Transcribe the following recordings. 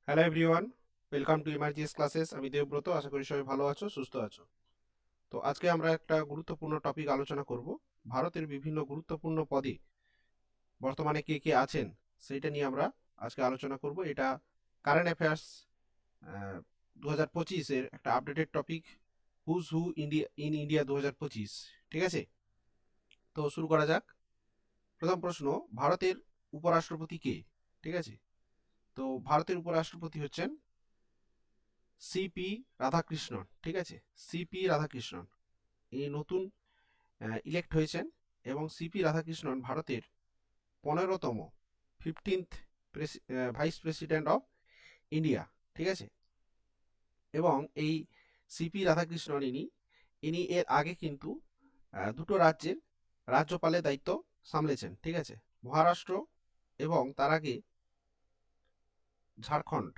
Hello everyone, welcome to MRGS classes. আমি দেবব্রত, আশা করি সবাই ভালো আছো, সুস্থ আছো। তো আজকে আমরা একটা গুরুত্বপূর্ণ টপিক আলোচনা করব। ভারতের বিভিন্ন গুরুত্বপূর্ণ পদে বর্তমানে কে কে আছেন সেইটা নিয়ে আমরা আজকে আলোচনা করব। এটা কারেন্ট অ্যাফেয়ার্স 2025-এর একটা updated topic, who's who India in India 2025। ঠিক আছে, তো শুরু করা যাক। প্রথম প্রশ্ন, ভারতের উপরাষ্ট্রপতি কে? ঠিক আছে, তো ভারতের উপরাষ্ট্রপতি হচ্ছেন সিপি রাধাকৃষ্ণন। ঠিক আছে, সিপি রাধাকৃষ্ণন ইনি নতুন ইলেক্ট হয়েছেন, এবং সিপি রাধাকৃষ্ণন ভারতের 15তম 15th vice president of India. ঠিক আছে, এবং এই সিপি রাধাকৃষ্ণন ইনি ইনি এর আগে কিন্তু দুটো রাজ্যের রাজ্যপালের দায়িত্ব সামলেছেন। ঠিক আছে, মহারাষ্ট্র এবং তার আগে ঝাড়খণ্ড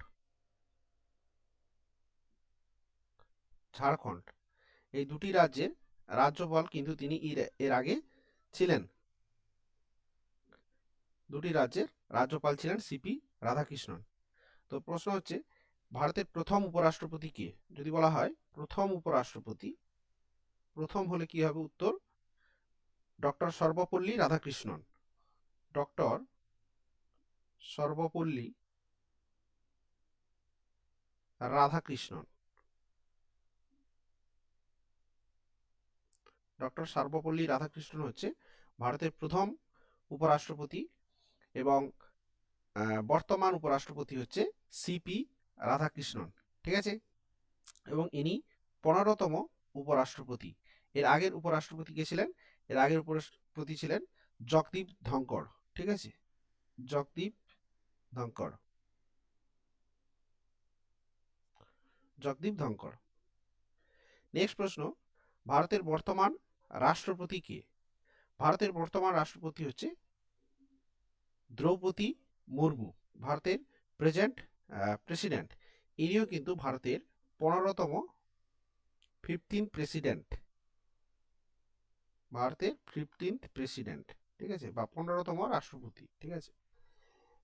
ঝাড়খণ্ড এই দুটি রাজ্যের রাজ্যপাল কিন্তু তিনি এর আগে ছিলেন। দুটি রাজ্যের রাজ্যপাল ছিলেন সিপি রাধাকৃষ্ণন। তো প্রশ্ন হচ্ছে, ভারতের প্রথম উপরাষ্ট্রপতি কে? যদি বলা হয় প্রথম উপরাষ্ট্রপতি, প্রথম হলে কি হবে উত্তর? Doctor Sarvepalli Radhakrishnan. Doctor Sarvepalli Radhakrishnan. Doctor Sarvepalli Radhakrishnan হচ্ছে ভারতের প্রথম উপরাষ্ট্রপতি, এবং বর্তমান উপরাষ্ট্রপতি হচ্ছে সিপি রাধাকৃষ্ণন। ঠিক আছে, এবং ইনি 15তম উপরাষ্ট্রপতি। এর আগের উপরাষ্ট্রপতি কে ছিলেন? এর আগের উপরাষ্ট্রপতি ছিলেন জগদীপ ধনকর। ঠিক আছে, জগদীপ ধনকর। জগদীপ ধনকর। নেক্সট প্রশ্ন, ভারতের বর্তমান রাষ্ট্রপতি কে? ভারতের বর্তমান রাষ্ট্রপতি হচ্ছে দ্রৌপদী মুর্মু, ভারতের প্রেজেন্ট প্রেসিডেন্ট। ইনিও কিন্তু ভারতের 15তম 15th প্রেসিডেন্ট, ভারতের 15th প্রেসিডেন্ট। ঠিক আছে, বা 15তম রাষ্ট্রপতি। ঠিক আছে,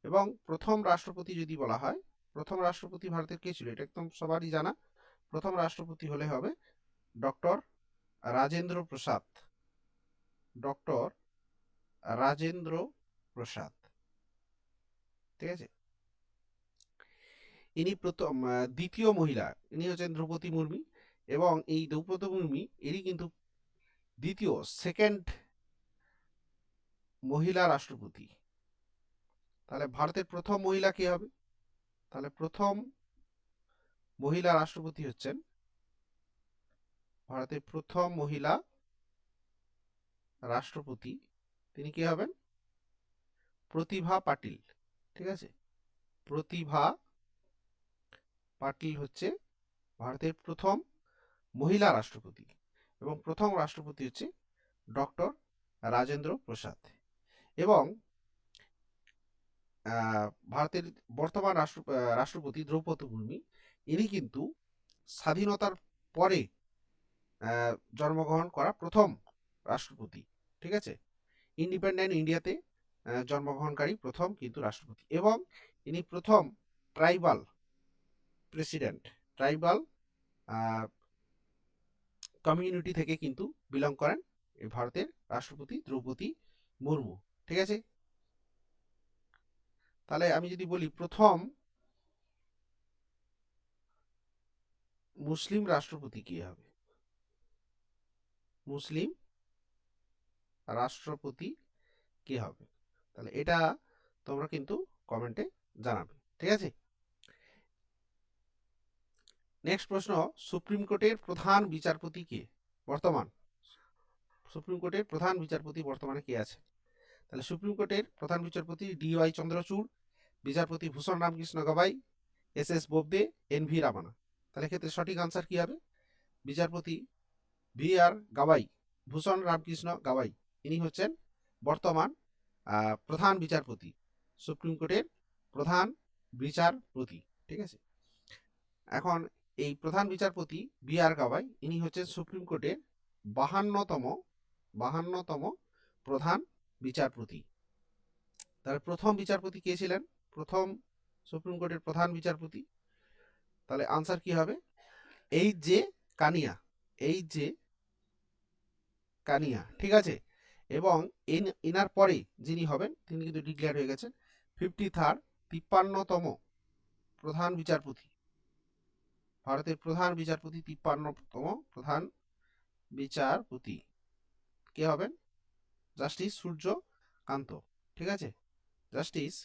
এবং প্রথম রাষ্ট্রপতি যদি বলা হয়, প্রথম রাষ্ট্রপতি ভারতের কে ছিল? এটা একদম সবারই জানা। প্রথম রাষ্ট্রপতি হলে হবে ডক্টর রাজেন্দ্র প্রসাদ। ডক্টর রাজেন্দ্র প্রসাদ। ঠিক আছে, ইনি প্রথম দ্বিতীয় মহিলা। ইনি হচ্ছেন দ্রৌপদী মুর্মু, এবং এই দ্রৌপদী মুর্মু এরই কিন্তু দ্বিতীয় সেকেন্ড মহিলা রাষ্ট্রপতি। তাহলে ভারতের প্রথম মহিলা কে হবে? তাহলে প্রথম মহিলা রাষ্ট্রপতি হচ্ছেন, ভারতের প্রথম মহিলা রাষ্ট্রপতি তিনি কে হবেন? প্রতিভা পাটিল। ঠিক আছে, প্রতিভা পাটিল হচ্ছে ভারতের প্রথম মহিলা রাষ্ট্রপতি, এবং প্রথম রাষ্ট্রপতি হচ্ছে ডক্টর রাজেন্দ্র প্রসাদ। এবং ভারতের বর্তমান রাষ্ট্রপতি দ্রৌপদী মুর্মু ইনি কিন্তু স্বাধীনতার পরে জন্মগ্রহণ করা প্রথম রাষ্ট্রপতি। ঠিক আছে, ইন্ডিপেন্ডেন্ট ইন্ডিয়াতে জন্মগ্রহণকারী প্রথম কিন্তু রাষ্ট্রপতি, এবং ইনি প্রথম ট্রাইবাল প্রেসিডেন্ট। ট্রাইবাল কমিউনিটি থেকে কিন্তু বিলং করেন এই ভারতের রাষ্ট্রপতি দ্রৌপদী মুর্মু। ঠিক আছে, তাহলে আমি যদি বলি প্রথম মুসলিম রাষ্ট্রপতি কি হবে? মুসলিম রাষ্ট্রপতি কে হবে? তাহলে এটা তোমরা কিন্তু কমেন্টে জানাবে। ঠিক আছে, নেক্সট প্রশ্ন, সুপ্রিম কোর্টের প্রধান বিচারপতি কে? বর্তমান সুপ্রিম কোর্টের প্রধান বিচারপতি বর্তমানে কে আছে? তাহলে সুপ্রিম কোর্টের প্রধান বিচারপতি DY চন্দ্রচূড়, বিচারপতি ভূষণ রামকৃষ্ণ গবাই, SS বোবদে, NV রামানা। তাহলে ক্ষেত্রে সঠিক আনসার কি হবে? বিচারপতি VR গাওয়াই, ভূষণ রামকৃষ্ণ গাওয়াই, ইনি হচ্ছেন বর্তমান প্রধান বিচারপতি, সুপ্রিম কোর্টের প্রধান বিচারপতি। ঠিক আছে, এখন এই প্রধান বিচারপতি VR গাওয়াই ইনি হচ্ছেন সুপ্রিম কোর্টের 52তম প্রধান বিচারপতি। তাহলে প্রথম বিচারপতি কে ছিলেন? প্রথম সুপ্রিম কোর্টের প্রধান বিচারপতি। তাহলে আনসার কি হবে? H J Kania, H J Kania, ঠিক আছে। এবং ইনার পরে যিনি হবেন তিনি কিন্তু ডিক্লেয়ার হয়ে গেছেন 53তম প্রধান বিচারপতি, ভারতের প্রধান বিচারপতি, 53তম প্রধান বিচারপতি কে হবেন? জাস্টিস সূর্যকান্ত, ঠিক আছে, জাস্টিস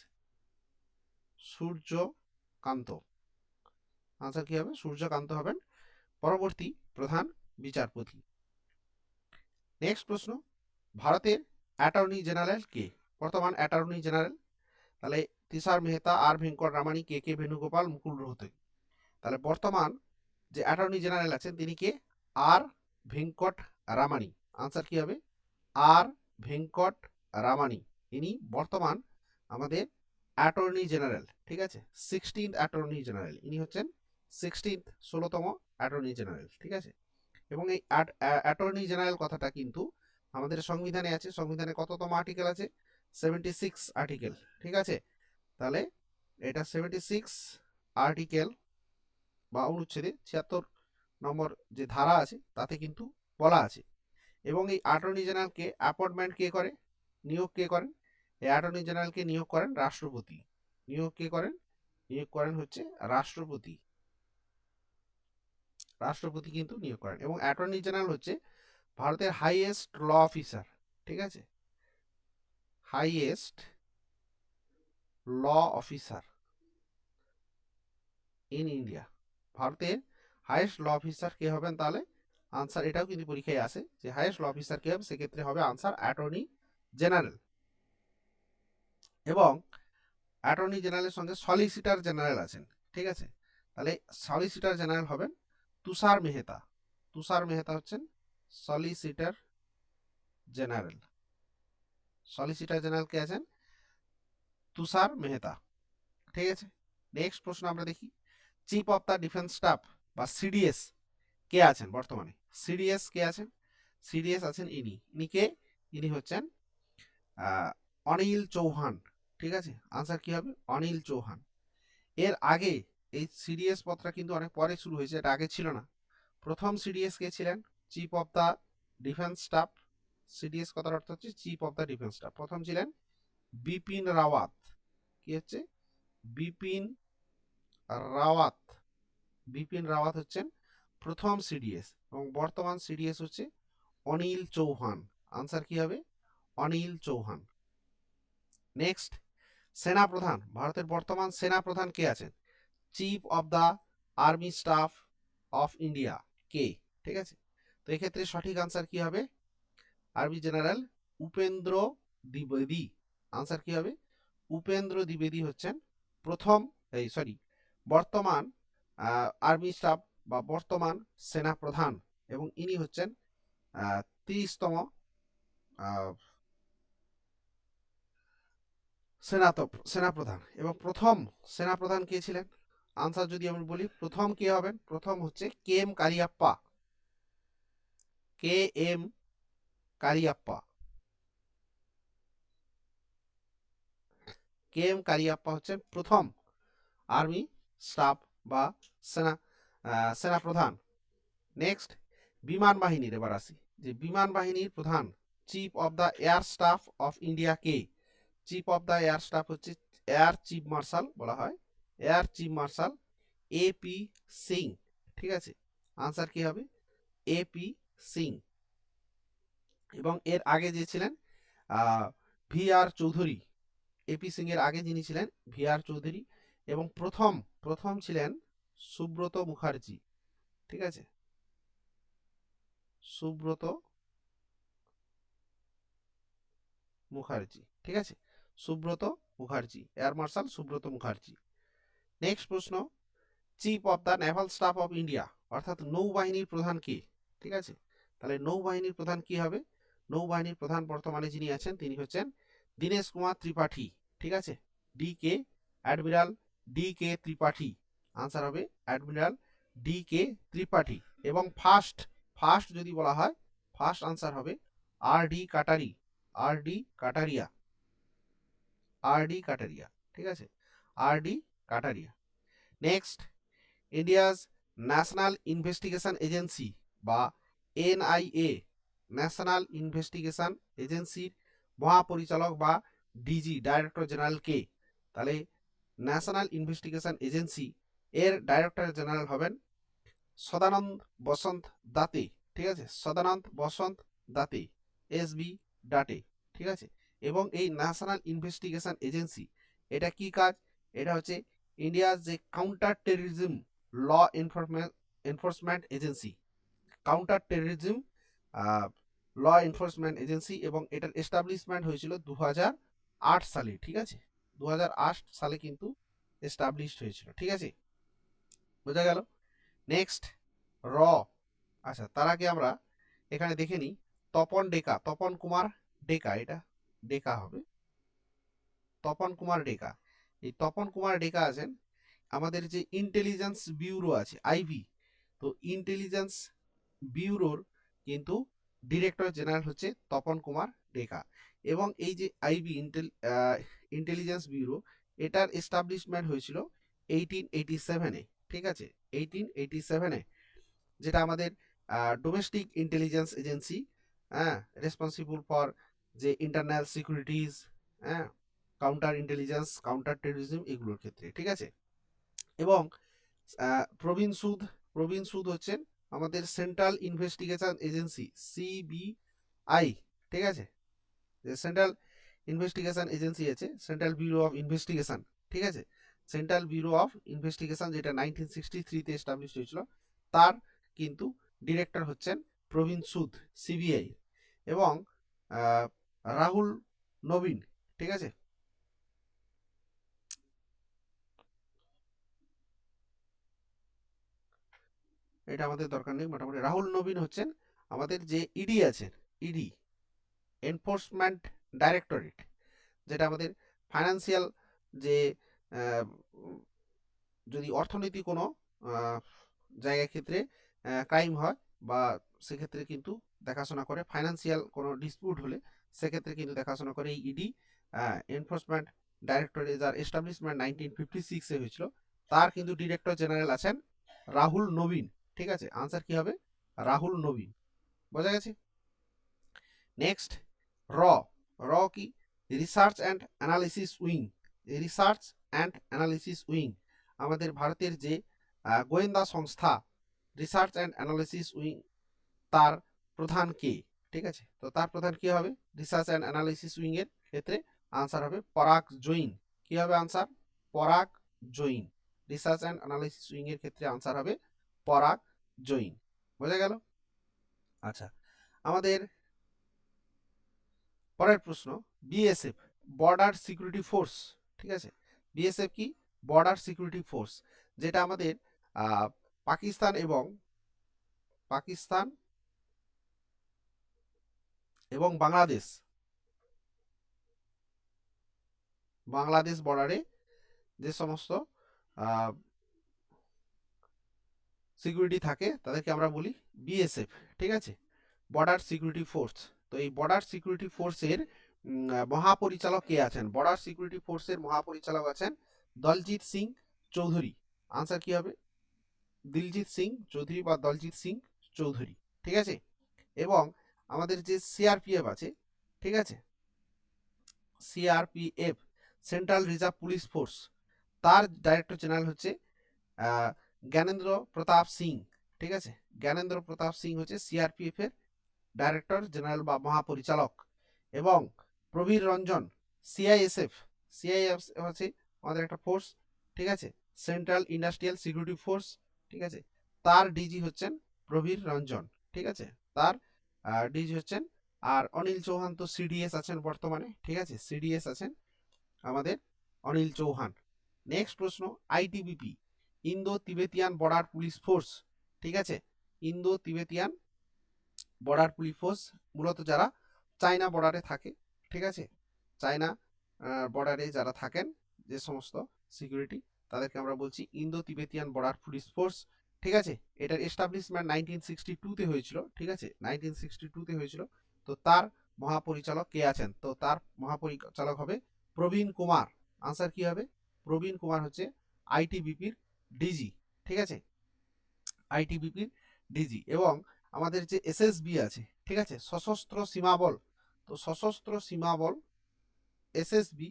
সূর্যকান্ত। আনসার কি হবে? সূর্যকান্ত হবেন পরবর্তী প্রধান বিচারপতি। নেক্সট প্রশ্ন, ভারতের অ্যাটর্নি জেনারেল কে? বর্তমান অ্যাটর্নি জেনারেল, তাহলে তুষার মেহতা, আর ভেঙ্কট রামানি, কে কে ভেনুগোপাল, মুকুল রোহতগি। তাহলে বর্তমান যে অ্যাটর্নি জেনারেল আছেন তিনি কে? আর ভেঙ্কট রামানি। আনসার কি হবে? আর ভেঙ্কট রামানি, ইনি বর্তমান আমাদের অ্যাটর্নি জেনারেল, ঠিক আছে, 16th অ্যাটর্নি জেনারেল, ইনি হচ্ছেন 16তম অ্যাটর্নি জেনারেল, ঠিক আছে। এবং এই অ্যাটর্নি জেনারেল কথাটা কিন্তু আমাদের সংবিধানে আছে। সংবিধানে কততম আর্টিকেল আছে? 76 আর্টিকেল, ঠিক আছে। তাহলে এটা 76 আর্টিকেল বা অনুচ্ছেদে 76 নম্বর যে ধারা আছে তাতে কিন্তু বলা আছে। এবং এই অ্যাটর্নি জেনারেলকে অ্যাপয়েন্টমেন্ট কে করে? নিয়োগ কে করেন? এই অ্যাটর্নি জেনারেলকে নিয়োগ করেন রাষ্ট্রপতি। নিয়োগ কে করেন? নিয়োগ করেন হচ্ছে রাষ্ট্রপতি। রাষ্ট্রপতি কিন্তু নিয়োগ করেন। এবং অ্যাটর্নি জেনারেল হচ্ছে ভারতের হাইয়েস্ট ল অফিসার, ঠিক আছে, highest law officer in India. ভারতের হাইয়েস্ট ল অফিসার কে হবেন? তাহলে আনসার, এটাও কিন্তু পরীক্ষায় আসে যে হাইয়েস্ট ল অফিসার কে হবে, সেক্ষেত্রে হবে আনসার অ্যাটর্নি জেনারেল। এবং অ্যাটর্নি জেনারেলের সঙ্গে সলিসিটার জেনারেল আছেন, ঠিক আছে। তাহলে সলিসিটার জেনারেল হবেন তুষার মেহতা। তুষার মেহতা হচ্ছেন সলিসিটার জেনারেল। সলিসিটার জেনারেল কে আছেন? তুষার মেহতা, ঠিক আছে। নেক্সট প্রশ্ন আমরা দেখি, chief of the defence staff বা সিডিএস কে আছেন বর্তমানে? সিডিএস কে আছেন? সিডিএস আছেন ইনি কে? ইনি হচ্ছেন অনিল চৌহান, ঠিক আছে। আনসার কি হবে? অনিল চৌহান। এর আগে এই সিডিএস পদটা কিন্তু অনেক পরে শুরু হয়েছে, এটা আগে ছিল না। প্রথম সিডিএস কে ছিলেন? Chief of the defence staff. CDS কথার অর্থ হচ্ছে chief of the defence staff. প্রথম ছিলেন বিপিন রাওয়াত। কি হচ্ছে? বিপিন রাওয়াত। বিপিন রাওয়াত হচ্ছেন প্রথম সিডিএস। এবং বর্তমান সিডিএস হচ্ছে অনিল চৌহান। আনসার কি হবে? অনিল চৌহান। নেক্সট, সেনা প্রধান, ভারতের বর্তমান সেনা প্রধান কে আছেন? Chief of the army staff of India কে? ঠিক আছে, তো এক্ষেত্রে সঠিক আনসার কি হবে? আর্মি জেনারেল উপেন্দ্র দ্বিবেদী। আনসার কি হবে? উপেন্দ্র দ্বিবেদী হচ্ছেন প্রথম, বর্তমান আর্মি স্টাফ বা বর্তমান সেনা প্রধান। এবং ইনি হচ্ছেন 30তম সেনাপ্রধান। এবং প্রথম সেনাপ্রধান কে ছিলেন? আনসার যদি আমি বলি, প্রথম কে হবেন? প্রথম হচ্ছে K M Cariappa. K M Cariappa. K M Cariappa হচ্ছেন প্রথম আর্মি স্টাফ বা সেনা প্রধান। নেক্সট, বিমান বাহিনীর এবার আসি, যে বিমান বাহিনীর প্রধান chief of the air staff of India কে? Chief of the air staff হচ্ছে এয়ার চিফ মার্শাল বলা হয়, air chief marshal AP Singh, ঠিক আছে। আনসার কি হবে? এপি সিং। এবং এর আগে যে ছিলেন V R Chaudhari. AP Singh এর আগে যিনি ছিলেন ভি আর চৌধুরী। এবং প্রথম ছিলেন সুব্রত মুখার্জি, ঠিক আছে, সুব্রত মুখার্জি, ঠিক আছে, Subrata Mukherjee, air marshal Subrata Mukherjee. Next প্রশ্ন, chief of the naval staff of India, অর্থাৎ নৌবাহিনীর প্রধান কে? ঠিক আছে, তাহলে নৌবাহিনীর প্রধান কি হবে? নৌবাহিনীর প্রধান বর্তমানে যিনি আছেন তিনি হচ্ছেন দীনেশ কুমার ত্রিপাঠী, ঠিক আছে, D K, admiral D K Tripathi. Answer হবে অ্যাডমিরাল ডি কে ত্রিপাঠী। এবং ফার্স্ট যদি বলা হয়, ফার্স্ট আনসার হবে R D Kataria, R D Kataria, R D Kataria, ঠিক আছে, R D Kataria. Next, India's national investigation agency বা এনআইএ, ন্যাশনাল ইনভেস্টিগেশন এজেন্সির মহাপরিচালক বা ডিজি, ডাইরেক্টর জেনারেল কে? তাহলে ন্যাশনাল ইনভেস্টিগেশন এজেন্সি এর ডাইরেক্টর জেনারেল হবেন সদানন্দ বসন্ত দাতে, ঠিক আছে, সদানন্দ বসন্ত দাতে, এসবি ডাটে, ঠিক আছে। এবং এই ন্যাশনাল ইনভেস্টিগেশন এজেন্সি এটা কি কাজ? এটা হচ্ছে ইন্ডিয়ার যে counter terrorism law enforcement agency, counter terrorism law enforcement agency, এবং এটার এস্টাবলিশমেন্ট হয়েছিল 2008 সালে, ঠিক আছে, 2008 সালে কিন্তু এস্টাবলিশড হয়েছিল, ঠিক আছে, বোঝা গেল। নেক্সট, র। আচ্ছা, তার আগে আমরা এখানে দেখে নিই তপন ডেকা, তপন কুমার ডেকা, এটা ডেকা হবে, তপন কুমার ডেকা। এই তপন কুমার ডেকা আছেন আমাদের যে ইন্টেলিজেন্স ব্যুরো আছে আইবি, তো ইন্টেলিজেন্স ব্যুরোর কিন্তু ডিরেক্টর জেনারেল হচ্ছে তপন কুমার ডেকা। এবং এই যে আইবি ইন্টেলিজেন্স ব্যুরো, এটার এস্টাবলিশমেন্ট হয়েছিল 1887-এ, ঠিক আছে, 1887-এ, যেটা আমাদের ডোমেস্টিক ইন্টেলিজেন্স এজেন্সি, হ্যাঁ, রেসপন্সিবল ফর যে ইন্টারনাল সিকিউরিটিজ, হ্যাঁ, কাউন্টার ইন্টেলিজেন্স, কাউন্টার টেররিজম, এগুলোর ক্ষেত্রে, ঠিক আছে। এবং প্রবীণ সুদ, প্রবীণ সুদ হচ্ছেন আমাদের সেন্ট্রাল ইনভেস্টিগেশন এজেন্সি সিবিআই, ঠিক আছে, যে সেন্ট্রাল ইনভেস্টিগেশন এজেন্সি আছে সেন্ট্রাল ব্যুরো অফ ইনভেস্টিগেশন, ঠিক আছে, সেন্ট্রাল ব্যুরো অফ ইনভেস্টিগেশন, যেটা 1963-তে এস্টাবলিশ হয়েছিল, তার কিন্তু ডিরেক্টর হচ্ছেন প্রবীণ সুদ, সিবিআই। এবং রাহুল নবীন, ঠিক আছে, এটা আমাদের দরকার নেই, মোটামুটি রাহুল নবীন হচ্ছেন আমাদের যে ইডি আছেন, ইডি এনফোর্সমেন্ট ডাইরেক্টরেট, যেটা আমাদের ফাইন্যান্সিয়াল যে যদি অর্থনীতি কোনো জায়গার ক্ষেত্রে ক্রাইম হয় বা সেক্ষেত্রে কিন্তু দেখাশোনা করে, ফাইন্যান্সিয়াল কোনো ডিসপিউট হলে সেক্ষেত্রে কিন্তু দেখাশোনা করে এই ইডি এনফোর্সমেন্ট ডাইরেক্টরেট, যার এস্টাবলিশমেন্ট 1956-এ হয়েছিল, তার কিন্তু ডিরেক্টর জেনারেল আছেন রাহুল নবীন, ঠিক আছে, আনসার কি হবে? রাহুল নবীন, বোঝা গেছে। নেক্সট, র। র কি? Research and analysis wing, research and analysis wing আমাদের ভারতের যে গোয়েন্দা সংস্থা, রিসার্চ অ্যান্ড অ্যানালিসিস উইং, তার প্রধান কে? ঠিক আছে, তো তার প্রধান কি হবে রিসার্চ অ্যান্ড অ্যানালিসিস উইং এর ক্ষেত্রে? আনসার হবে পরাগ জৈন। কি হবে আনসার? পরাগ Jain. Research and analysis wing এর ক্ষেত্রে আনসার হবে পরাগ জৈন, বোঝা গেল। আচ্ছা, আমাদের পরের প্রশ্ন, বিএসএফ, বর্ডার সিকিউরিটি ফোর্স, ঠিক আছে, বিএসএফ কি? বর্ডার সিকিউরিটি ফোর্স, যেটা আমাদের পাকিস্তান এবং পাকিস্তান এবং বাংলাদেশ, বাংলাদেশ বর্ডারে যে সমস্ত সিকিউরিটি থাকে তাদেরকে আমরা বলি বিএসএফ, ঠিক আছে, বর্ডার সিকিউরিটি ফোর্স। তো এই বর্ডার সিকিউরিটি ফোর্সের মহাপরিচালক কে আছেন? বর্ডার সিকিউরিটি ফোর্সের মহাপরিচালক আছেন দলজিৎ সিং চৌধুরী। আনসার কি হবে? দিলজিৎ সিং চৌধুরী বা দলজিৎ সিং চৌধুরী, ঠিক আছে। এবং আমাদের যে সিআরপিএফ আছে, ঠিক আছে, CRPF, central reserve police force, তার ডাইরেক্টর জেনারেল হচ্ছে জ্ঞানেন্দ্র প্রতাপ সিং, ঠিক আছে, জ্ঞানেন্দ্র প্রতাপ সিং হচ্ছে সিআরপিএফ এর ডাইরেক্টর জেনারেল বা মহাপরিচালক। এবং প্রবীর রঞ্জন, সিআইএসএফ, সিআইএফ হচ্ছে আমাদের একটা ফোর্স, ঠিক আছে, সেন্ট্রাল ইন্ডাস্ট্রিয়াল সিকিউরিটি ফোর্স, ঠিক আছে, তার ডিজি হচ্ছেন প্রবীর রঞ্জন, ঠিক আছে, তার ডিজি হচ্ছেন। আর অনিল চৌহান তো সিডিএস আছেন বর্তমানে, ঠিক আছে, সিডিএস আছেন আমাদের অনিল চৌহান। নেক্সট প্রশ্ন, ITBP, Indo Tibetan border police force, ঠিক আছে, Indo Tibetan border police force, মূলত যারা চায়না বর্ডারে থাকে, ঠিক আছে, চায়না বর্ডারে যারা থাকেন যে সমস্ত সিকিউরিটি, তাদেরকে আমরা বলছি Indo Tibetan border police force, ঠিক আছে। এটার এস্টাবলিশমেন্ট 1962-তে হয়েছিল, ঠিক আছে, 1962-তে হয়েছিল। তো তার মহাপরিচালক কে আছেন? তো তার মহাপরিচালক হবে প্রবীণ কুমার। আনসার কি হবে? প্রবীণ কুমার হচ্ছে আইটিবিপির ডিজি, ঠিক আছে, আইটিবিপির ডিজি। এবং আমাদের যে এসএসবি আছে, ঠিক আছে, সশস্ত্র সীমা বল, তো সশস্ত্র সীমা বল এসএসবি,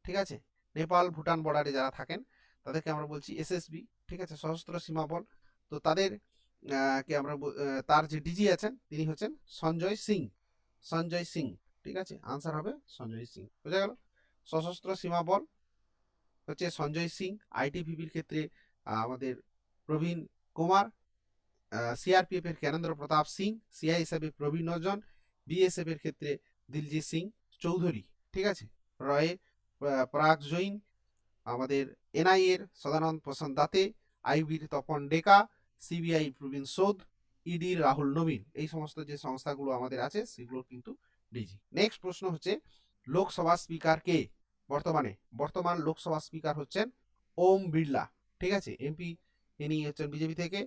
ঠিক আছে, নেপাল ভুটান বর্ডারে যারা থাকেন তাদেরকে আমরা বলছি এসএসবি, ঠিক আছে, সশস্ত্র সীমা বল। তো তাদের কে আমরা তার যে ডিজি আছেন তিনি হচ্ছেন সঞ্জয় সিং, সঞ্জয় সিং, ঠিক আছে, আনসার হবে সঞ্জয় সিং। বোঝা গেল? সশস্ত্র সীমা বল হচ্ছে সঞ্জয় সিং, আইটিবিপির ক্ষেত্রে আমাদের প্রবীণ কুমার, সিআরপিএফ এর জ্ঞানেন্দ্র প্রতাপ সিং, সিআইএসএফ এর প্রবীণ নজন, বিএসএফ এর ক্ষেত্রে দিলজিৎ সিং চৌধুরী, ঠিক আছে, রয়ে পরাগ জৈন, আমাদের এনআই এর সদানন্দ প্রসাদ দাতে, আইবির তপন ডেকা, সিবিআই প্রবীণ সোদ, ইডির রাহুল নবীন। এই সমস্ত যে সংস্থাগুলো আমাদের আছে সেগুলো কিন্তু ডিজি। নেক্সট প্রশ্ন হচ্ছে লোকসভা স্পিকার কে বর্তমানে? বর্তমান লোকসভা স্পিকার হচ্ছেন ওম বিড়লা, ঠিক আছে, এমপি ইনি হচ্ছেন বিজেপি থেকে।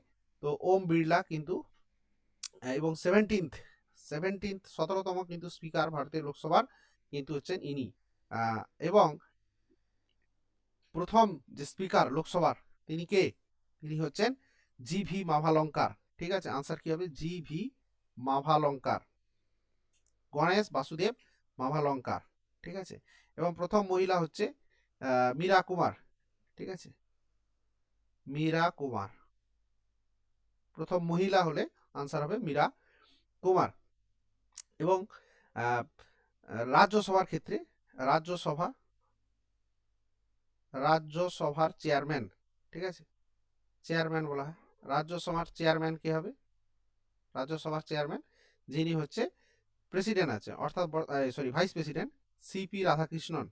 তো ওম বিড়লা কিন্তু, এবং 17তম কিন্তু স্পিকার ভারতের লোকসভার কিন্তু হচ্ছেন ইনি। এবং প্রথম যে স্পিকার লোকসভার তিনি কে? তিনি হচ্ছেন জিভি মাভালঙ্কার, ঠিক আছে, আনসার কি হবে? জিভি মাভালঙ্কার, গণেশ বাসুদেব মাভালঙ্কার, ঠিক আছে। এবং প্রথম মহিলা হচ্ছে মীরা কুমার, ঠিক আছে, মীরা কুমার, প্রথম মহিলা হলে আনসার হবে মীরা কুমার। এবং রাজ্যসভার ক্ষেত্রে রাজ্যসভার চেয়ারম্যান, ঠিক আছে, চেয়ারম্যান বলা হয়। রাজ্যসভার চেয়ারম্যান কে হবে? রাজ্যসভার চেয়ারম্যান যিনি হচ্ছে প্রেসিডেন্ট আছে, অর্থাৎ vice president CP Radhakrishnan,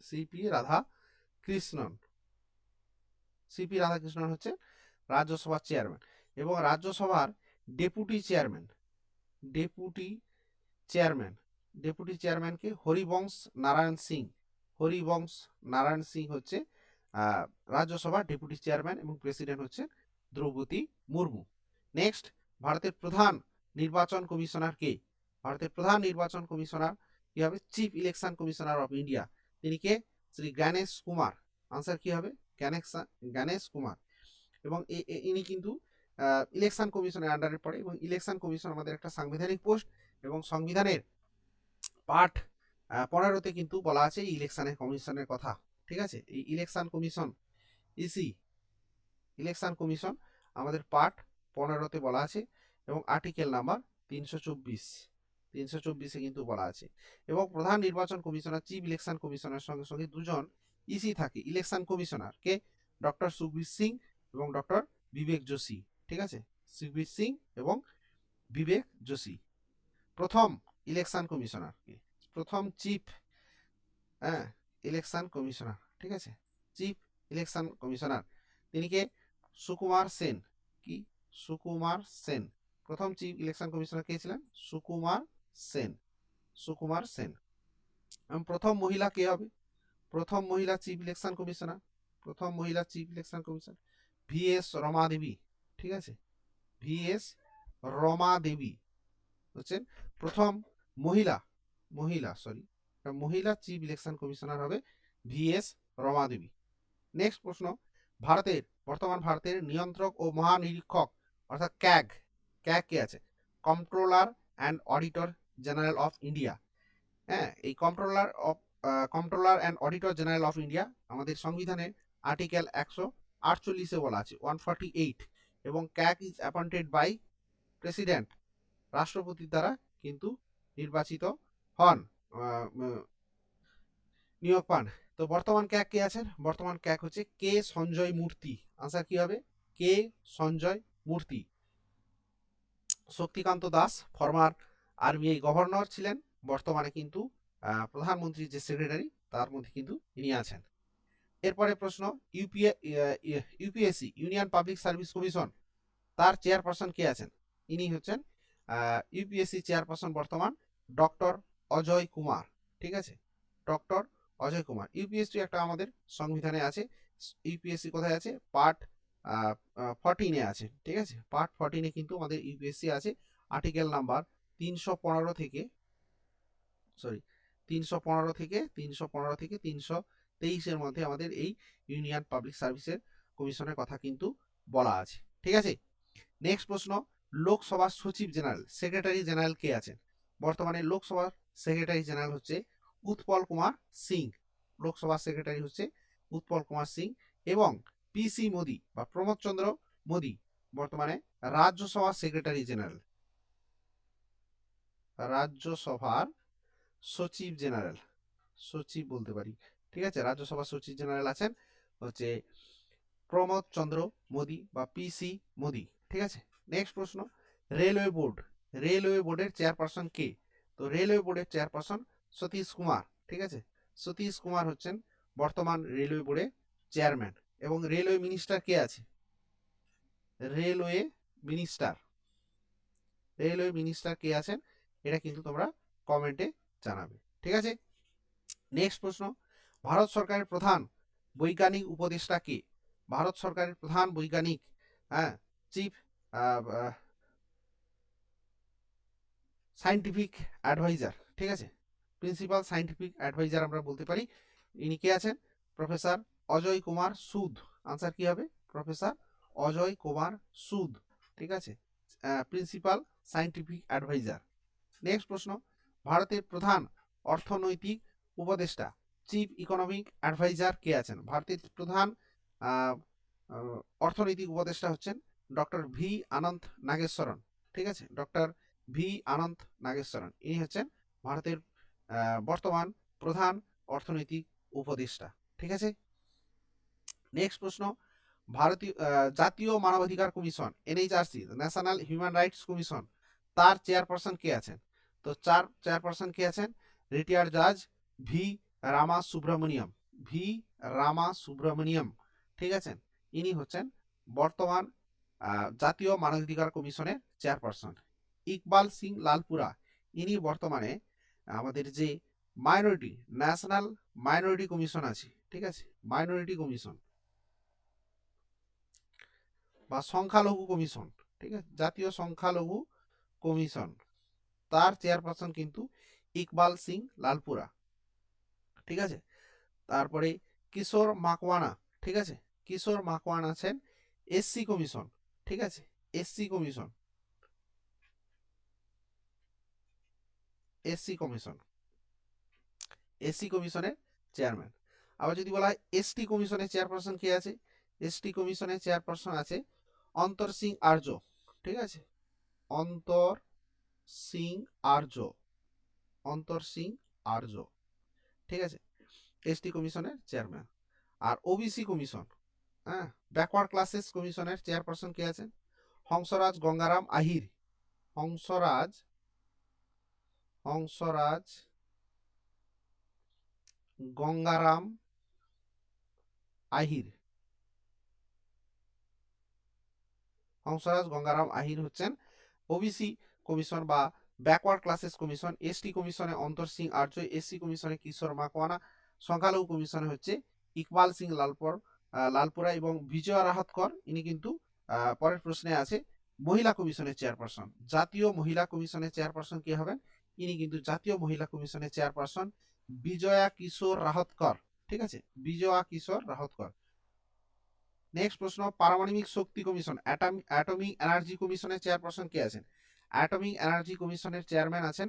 CP Radhakrishnan, CP Radhakrishnan হচ্ছে রাজ্যসভার চেয়ারম্যান। এবং রাজ্যসভার deputy chairman, deputy chairman, deputy চেয়ারম্যানকে হরিবংশ নারায়ণ সিং, হরিবংশ নারায়ণ সিং হচ্ছে রাজ্যসভার ডেপুটি চেয়ারম্যান, এবং প্রেসিডেন্ট হচ্ছে দ্রৌপদী মুর্মু। নেক্সট, ভারতের প্রধান নির্বাচন কমিশনার কে? ভারতের প্রধান নির্বাচন কমিশনার কি হবে? Chief election commissioner of India, তিনি কে? শ্রী গণেশ কুমার, আনসার কি হবে? গণেশ কুমার। এবং ইনি কিন্তু ইলেকশন কমিশনের আন্ডারে পড়ে, এবং ইলেকশন কমিশন আমাদের একটা সাংবিধানিক পোস্ট, এবং সংবিধানের পার্ট 15তে কিন্তু বলা আছে ইলেকশনের কমিশনের কথা, ঠিক আছে। এই election commission EC, election commission আমাদের পার্ট 15তে বলা আছে, এবং আর্টিকেল নাম্বার 324 কিন্তু বলা আছে। এবং প্রধান নির্বাচন কমিশনার চিফ ইলেকশন কমিশনার সঙ্গে সঙ্গে দুজন ইসি থাকে ইলেকশন কমিশনার কে? ডক্টর সুখবীর সিং এবং ডক্টর বিবেক যোশী, ঠিক আছে, সুখবীর সিং এবং বিবেক যোশী। প্রথম ইলেকশন কমিশনার কে? প্রথম চিফ ইলেকশন কমিশনার, ঠিক আছে, চিফ ইলেকশন কমিশনার তিনি কে? সুকুমার সেন, কি? সুকুমার সেন। প্রথম চিফ ইলেকশন কমিশনার কে ছিলেন? সুকুমার সেন, সুকুমার সেন। এবং প্রথম মহিলা কে হবে? প্রথম মহিলা চিফ ইলেকশন কমিশনার, প্রথম মহিলা chief election commissioner V S Rama Devi, ঠিক আছে, ভিএস রমা দেবী হচ্ছেন প্রথম মহিলা মহিলা চিফ ইলেকশন কমিশনার হবে ভিএস রমা দেবী। নেক্সট প্রশ্ন, বর্তমান ভারতের নিয়ন্ত্রক ও মহানিরীক্ষক অর্থাৎ ক্যাগ কে আছে? Controller and auditor general of India. হ্যাঁ, এই controller and auditor general of India আমাদের সংবিধানের আর্টিকেল 148 বলা আছে, 148। এবং CAG is appointed by president, রাষ্ট্রপতির দ্বারা কিন্তু নির্বাচিত হন, নিয়োগ পান। তো বর্তমান ক্যাগ কে আছেন? বর্তমান ক্যাগ হচ্ছে কে সঞ্জয় মূর্তি, আনসার কি হবে? কে সঞ্জয় মূর্তি। Shaktikanta Das former RBI governor ছিলেন, বর্তমানে কিন্তু প্রধানমন্ত্রীর যে সেক্রেটারি তার মধ্যে কিন্তু ইনি আছেন। এরপরে প্রশ্ন, UPSC union public service commission, তার চেয়ারপারসন কে আছেন? ইনি হচ্ছেন ইউপিএসসি চেয়ারপারসন বর্তমান ডক্টর অজয় কুমার, ঠিক আছে, ডক্টর অজয় কুমার। ইউপিএসসি একটা আমাদের সংবিধানে আছে, ইউপিএসসি কোথায় আছে? পার্ট 14-এ আছে, ঠিক আছে, পার্ট 14-এ কিন্তু আমাদের ইউপিএসসি আছে, আর্টিকেল নাম্বার 315 থেকে 315 থেকে 323 2023-এর মধ্যে আমাদের এই ইউনিয়ন পাবলিক সার্ভিসের কমিশনের কথা কিন্তু বলা আছে। ঠিক আছে, নেক্সট প্রশ্ন, লোকসভার সচিব জেনারেল সেক্রেটারি জেনারেল কে আছেন? বর্তমানে লোকসভার সেক্রেটারি জেনারেল হচ্ছে উৎপল কুমার সিং। লোকসভার সেক্রেটারি হচ্ছে উৎপল কুমার সিং। এবং পিসি মোদি বা প্রমোদ চন্দ্র মোদি বর্তমানে রাজ্যসভার সেক্রেটারি জেনারেল, রাজ্যসভার সচিব জেনারেল, সচিব বলতে পারি। ঠিক আছে, রাজ্যসভার সচিব জেনারেল আছেন হচ্ছে প্রমোদ চন্দ্র মোদি বা পিসি মোদি। ঠিক আছে, নেক্সট প্রশ্ন, রেলওয়ে বোর্ড, রেলওয়ে বোর্ডের চেয়ারপারসন কে? তো রেলওয়ে বোর্ডের চেয়ারপারসন সতীশ কুমার। ঠিক আছে, সতীশ কুমার হচ্ছেন বর্তমান রেলওয়ে বোর্ডের চেয়ারম্যান। এবং রেলওয়ে মিনিস্টার কে আছে? রেলওয়ে মিনিস্টার, রেলওয়ে মিনিস্টার কে আছেন এটা কিন্তু তোমরা কমেন্টে জানাবে। ঠিক আছে, নেক্সট প্রশ্ন, ভারত সরকারের প্রধান বৈজ্ঞানিক উপদেষ্টা কে? ভারত সরকারের প্রধান বৈজ্ঞানিক, হ্যাঁ, চিফ সায়েন্টিফিক অ্যাডভাইজার, ঠিক আছে, প্রিন্সিপাল সায়েন্টিফিক অ্যাডভাইজার আমরা বলতে পারি, ইনি কে আছেন? প্রফেসর অজয় কুমার সুদ। আনসার কি হবে? প্রফেসর অজয় কুমার সুদ। ঠিক আছে, প্রিন্সিপাল সায়েন্টিফিক অ্যাডভাইজার। নেক্সট প্রশ্ন, ভারতের প্রধান অর্থনৈতিক উপদেষ্টা চিফ ইকোনমিক অ্যাডভাইজার কে আছেন? ভারতের প্রধান অর্থনৈতিক উপদেষ্টা হচ্ছেন ডক্টর ভি আনন্ত নাগেশ্বরন। ঠিক আছে, ডক্টর ভি আনন্ত নাগেশ্বরন, ইনি হচ্ছেন ভারতের বর্তমান প্রধান অর্থনৈতিক উপদেষ্টা। ঠিক আছে, নেক্সট প্রশ্ন, ভারতীয় জাতীয় মানবাধিকার commission NHRC, national human rights commission, তার চেয়ারপারসন কে আছেন? তো চেয়ারপারসন কে আছেন? রিটায়ার্ড জাজ ভি রামা সুব্রমণিয়ম, ভি রামা সুব্রমণিয়ম। ঠিক আছে, ইনি হচ্ছেন বর্তমান জাতীয় মানবাধিকার কমিশনের চেয়ারপারসন। ইকবাল সিং লালপুরা, ইনি বর্তমানে আমাদের যে মাইনরিটি, ন্যাশনাল মাইনরিটি কমিশন আছে, ঠিক আছে, মাইনরিটি কমিশন বা সংখ্যালঘু কমিশন, ঠিক আছে, জাতীয় সংখ্যালঘু কমিশন, তার চেয়ারপারসন কিন্তু ইকবাল সিং লালপুরা। ঠিক আছে, তারপরে কিশোর মাকওয়ানা, ঠিক আছে, কিশোর মাকওয়ানা আছেন এসসি কমিশন। ঠিক আছে, SC commission, SC commission, SC কমিশনের চেয়ারম্যান। আবার যদি বলা হয় এসটি কমিশনের চেয়ারপারসন কে আছে? এসটি কমিশনের চেয়ারপারসন আছে অন্তর সিং আর্য। ঠিক আছে, অন্তর সিং আর্য, অন্তর সিং আর্য। ঠিক আছে, এসটি কমিশনের চেয়ারম্যান। আর ওবিসি কমিশন, হ্যাঁ, ব্যাকওয়ার্ড ক্লাসেস কমিশনের চেয়ারপারসন কে আছেন? হংসরাজ গঙ্গারাম আহির, হংসরাজ, হংসরাজ গঙ্গারাম আহির, হংসরাজ গঙ্গারাম আহির হচ্ছেন ওবিসি কমিশন বা ব্যাকওয়ার্ড ক্লাসেস কমিশন। এসটি কমিশনে অন্তর সিং আর্য, এসসি কমিশনে কিশোর মাকওয়ানা, সংখ্যালঘু কমিশনে হচ্ছে ইকবাল সিং লালপুরা এবং বিজয়া রাহতকর, ইনি কিন্তু পরের প্রশ্নে আছে মহিলা কমিশনের চেয়ারপারসন। জাতীয় মহিলা কমিশনের চেয়ারপারসন কে হবেন? ইনি কিন্তু জাতীয় মহিলা কমিশনের চেয়ারপারসন বিজয়া কিশোর রাহতকর। ঠিক আছে, বিজয়া কিশোর রাহতকর। নেক্সট প্রশ্ন, পারমাণবিক শক্তি কমিশন, অ্যাটমিক এনার্জি কমিশনের চেয়ারপারসন কে আছেন? অ্যাটমিক এনার্জি কমিশনের চেয়ারম্যান আছেন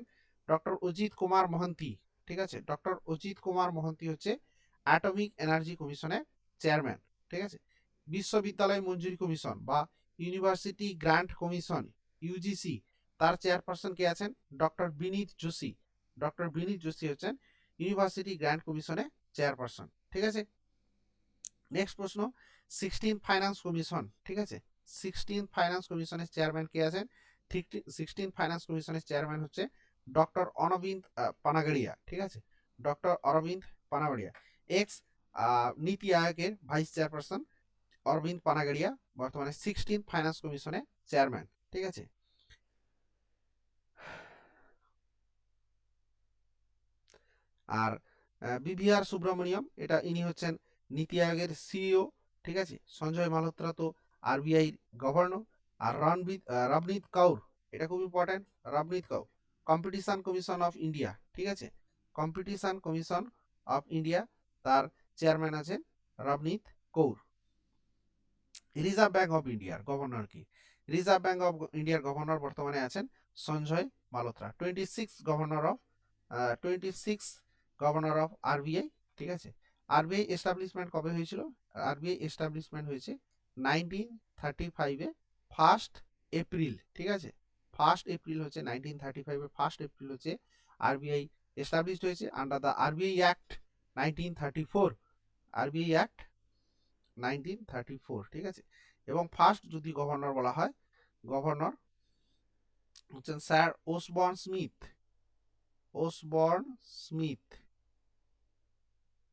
ডক্টর অজিত কুমার মহন্তি। ঠিক আছে, ডক্টর অজিত কুমার মহন্তি হচ্ছে অ্যাটমিক এনার্জি কমিশনের চেয়ারম্যান। ঠিক আছে, বিশ্ববিদ্যালয় মঞ্জুরি কমিশন বা ইউনিভার্সিটি গ্রান্ট কমিশন, ইউজিসি, তার চেয়ারপারসন কে আছেন? ডক্টর বিনীত যোশী। ডক্টর বিনীত যোশী হচ্ছেন ইউনিভার্সিটি গ্রান্ট কমিশনের চেয়ারপারসন। ঠিক আছে, নেক্সট প্রশ্ন, 16 ফাইন্যান্স কমিশন। ঠিক আছে, 16 ফাইন্যান্স কমিশনের চেয়ারম্যান কে আছেন? 16 ফাইন্যান্স কমিশনের চেয়ারম্যান হচ্ছে ডক্টর অরবিন্দ পানাগড়িয়া। ঠিক আছে, ডক্টর অরবিন্দ পানাগড়িয়া, এক্স নীতি আয়োগের ভাইস চেয়ারপারসন অরবিন্দ পানাগড়িয়া বর্তমানে 16 ফাইন্যান্স কমিশনের চেয়ারম্যান। ঠিক আছে, আর বিভিআর সুব্রমণিয়ম, এটা ইনি হচ্ছেন নীতি আয়োগের সিইও। ঠিক আছে, সঞ্জয় মালহোত্রা তো আরবিআই গভর্নর। আর রবনীত কাউর, এটা খুব ইম্পর্টেন্ট, রবনীত কাউর কম্পিটিশন কমিশন অফ ইন্ডিয়া। ঠিক আছে, কম্পিটিশন কমিশন অফ ইন্ডিয়া, তার চেয়ারম্যান আছেন Ravneet Kaur. Reserve bank of ইন্ডিয়ার গভর্নর কি? রিজার্ভ ব্যাংক অফ ইন্ডিয়ার গভর্নর বর্তমানে আছেন Sanjay Malhotra. 26 governor of RBI, ঠিক আছে। আরবিআই এস্টাবলিশমেন্ট কবে হয়েছিল? আরবিআই এস্টাবলিশমেন্ট হয়েছে 1935-এ 1 এপ্রিল, ঠিক আছে। 1 এপ্রিল হচ্ছে 1935-এ 1 এপ্রিল হচ্ছে আরবিআই এস্টাবলিশড হয়েছে under the RBI act 1934, RBI act 1934, ঠিক আছে। এবং ফার্স্ট যদি গভর্নর বলা হয়, গভর্নর হচ্ছেন sir Osborne Smith. Osborne Smith,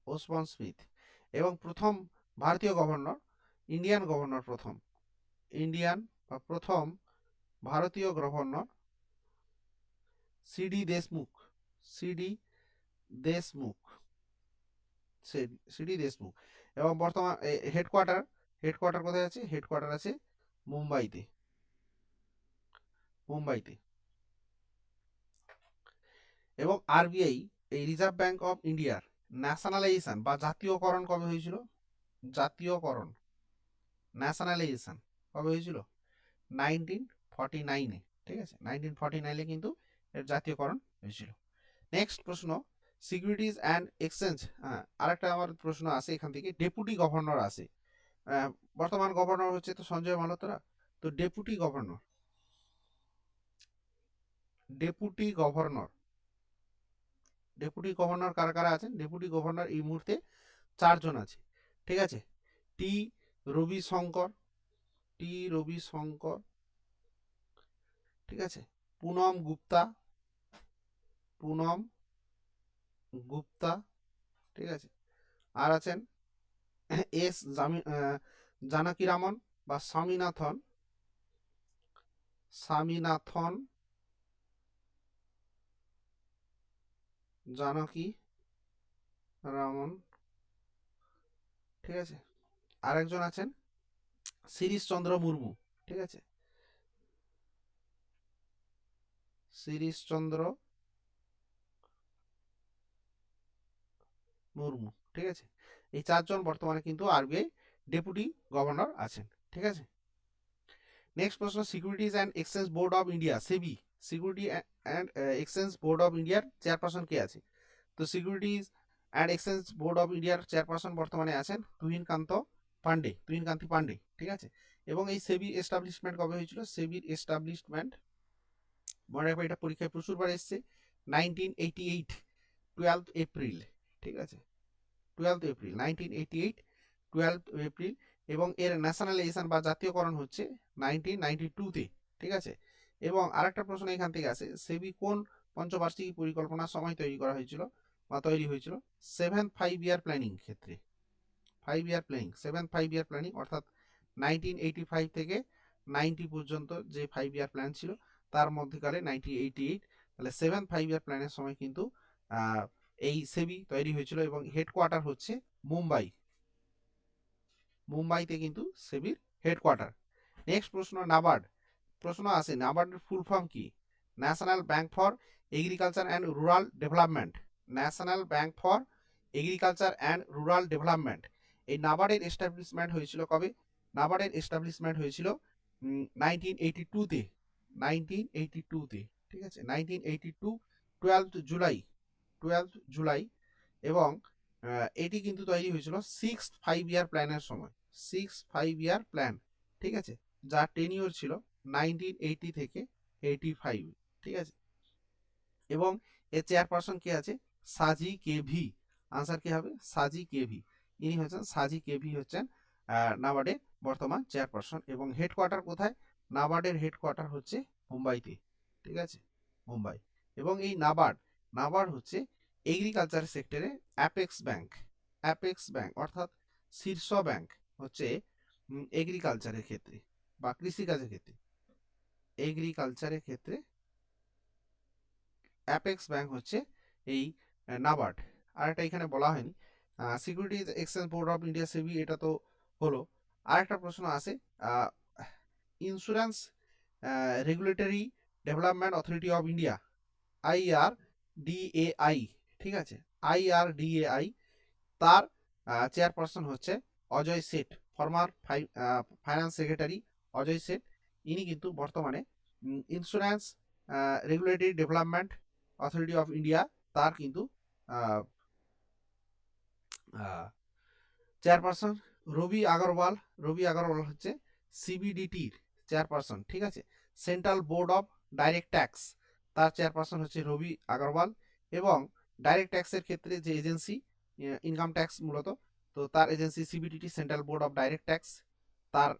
Osborne Smith. এবং প্রথম ভারতীয় গভর্নর, ইন্ডিয়ান গভর্নর, প্রথম ইন্ডিয়ান বা প্রথম ভারতীয় governor CD Deshmukh. CD Deshmukh, CD Deshmukh. এবং বর্তমান হেডকোয়ার্টার কোথায় আছে? হেডকোয়ার্টার আছে মুম্বাইতে, মুম্বাইতে। এবং আরবিআই, এই রিজার্ভ ব্যাংক অফ ইন্ডিয়ার ন্যাশনালাইজেশন বা জাতীয়করণ কবে হয়েছিল? জাতীয়করণ, ন্যাশনালাইজেশন কবে হয়েছিল? 1949-এ, ঠিক আছে। 1949-এ কিন্তু এর জাতীয়করণ হয়েছিল। নেক্সট প্রশ্ন, সিকিউরিটিজ অ্যান্ড এক্সচেঞ্জ। আরেকটা আমার প্রশ্ন আছে এখান থেকে, ডেপুটি গভর্নর আছে। বর্তমান গভর্নর হচ্ছে তো সঞ্জয় মালহোত্রা। তো deputy governor, deputy governor, deputy governor কারা কারা আছেন? ডেপুটি গভর্নর এই মুহূর্তে 4 জন আছে, ঠিক আছে। টি রবিশঙ্কর, টি রবিশঙ্কর, ঠিক আছে। পুনম গুপ্তা, পুনম গুপ্তা, ঠিক আছে। আর আছেন এস জানকীরামন বা স্বামীনাথন, স্বামীনাথন জানকী রামন, ঠিক আছে। আরেকজন আছেন শিরিশ চন্দ্র মুর্মু, ঠিক আছে। শিরিশ চন্দ্র মুর্মু, ঠিক আছে। এই 4 জন বর্তমানে কিন্তু আরবিআই ডেপুটি গভর্নর আছেন, ঠিক আছে। নেক্সট প্রশ্ন, securities and exchange board of India, SEBI, security and exchange board of ইন্ডিয়ার চেয়ারপারসন কে আছে? তো securities and exchange board of ইন্ডিয়ার চেয়ারপারসন বর্তমানে আছেন তুহিনকান্তি পান্ডে, ঠিক আছে। এবং এই সেবি এস্টাবলিশমেন্ট কবে হয়েছিল? সেবির এস্টাবলিশমেন্ট মনে রাখবে, এটা পরীক্ষায় প্রচুরবার এসছে, 1988 12 এপ্রিল, ঠিক আছে। 12 এপ্রিল 1988, 12 এপ্রিল। এবং এর ন্যাশনালাইজেশন বা জাতীয়করণ হচ্ছে 1992-তে, ঠিক আছে। এবং আরেকটা প্রশ্ন এখান থেকে আছে, সেবি কোন পঞ্চবার্ষিকী পরিকল্পনার সময় তৈরি করা হয়েছিল বা তৈরি হয়েছিল? 7th 5 ইয়ার প্ল্যানিং ক্ষেত্রে, 5 ইয়ার প্ল্যানিং, 7th 5 ইয়ার প্ল্যানিং, অর্থাৎ 1985 থেকে 90 পর্যন্ত যে 5 ইয়ার প্ল্যান ছিল তার মধ্যকারে 1988, তাহলে 7th 5 ইয়ার প্ল্যানের সময় কিন্তু এই সেবি তৈরি হয়েছিল এবং হেডকোয়ার্টার হচ্ছে মুম্বাই, মুম্বাইতে কিন্তু সেবির হেডকোয়ার্টার। নেক্সট প্রশ্ন, নাবার্ড প্রশ্ন আছে, নাবার্ডের ফুল ফর্ম কি? National bank for agriculture and rural development, national bank for agriculture and rural development. এই নাবার্ডের এস্টাবলিশমেন্ট হয়েছিল কবে? নাবার্ডের এস্টাবলিশমেন্ট হয়েছিল 1982-তে, 1982-তে, ঠিক আছে। 1982 12 জুলাই, 12 জুলাই। এবং এটি কিন্তু তৈরি হয়েছিল 6th 5 ইয়ার প্ল্যানের সময়, 6th 5 ইয়ার প্ল্যান, ঠিক আছে, যার টেনিওর ছিল 1980 থেকে 85, ঠিক আছে। এবং এর চেয়ারপারসন কে আছে? সাজি কেভি। আনসার কি হবে? সাজি কেভি। ইনি হচ্ছেন সাজি কেভি, হচ্ছেন নাবার্ডের বর্তমান চেয়ারপারসন। এবং হেডকোয়ার্টার কোথায়? নাবার্ডের হেডকোয়ার্টার হচ্ছে মুম্বাইতে, ঠিক আছে, মুম্বাই। এবং এই নাবার্ড হচ্ছে এগ্রিকালচার সেক্টরে অ্যাপেক্স ব্যাংক, অ্যাপেক্স ব্যাংক অর্থাৎ শীর্ষ ব্যাংক হচ্ছে এগ্রিকালচারের ক্ষেত্রে বা কৃষিকাজের ক্ষেত্রে, এগ্রিকালচারের ক্ষেত্রে অ্যাপেক্স ব্যাংক হচ্ছে এই নাবার্ড। আর একটা এখানে বলা হয়নি, securities exchange board of India, SEBI, এটা তো হলো। আরেকটা প্রশ্ন আছে, insurance regulatory development authority of India, IRDAI, ঠিক আছে, IRDAI, তার চেয়ারপারসন হচ্ছে Ajay Seth, former finance secretary Ajay Seth. ইনি কিন্তু বর্তমানে insurance regulatory development authority of India তার কিন্তু চেয়ারপারসন। রবি আগরওয়াল হচ্ছে সিবিডিটির চেয়ারপারসন, ঠিক আছে। Central board of direct tax তার চেয়ারপারসন হচ্ছে রবি আগরওয়াল। এবং ডাইরেক্ট ট্যাক্সের ক্ষেত্রে যে এজেন্সি, ইনকাম ট্যাক্স মূলত, তো তার agency CBDT, central board of direct tax, তার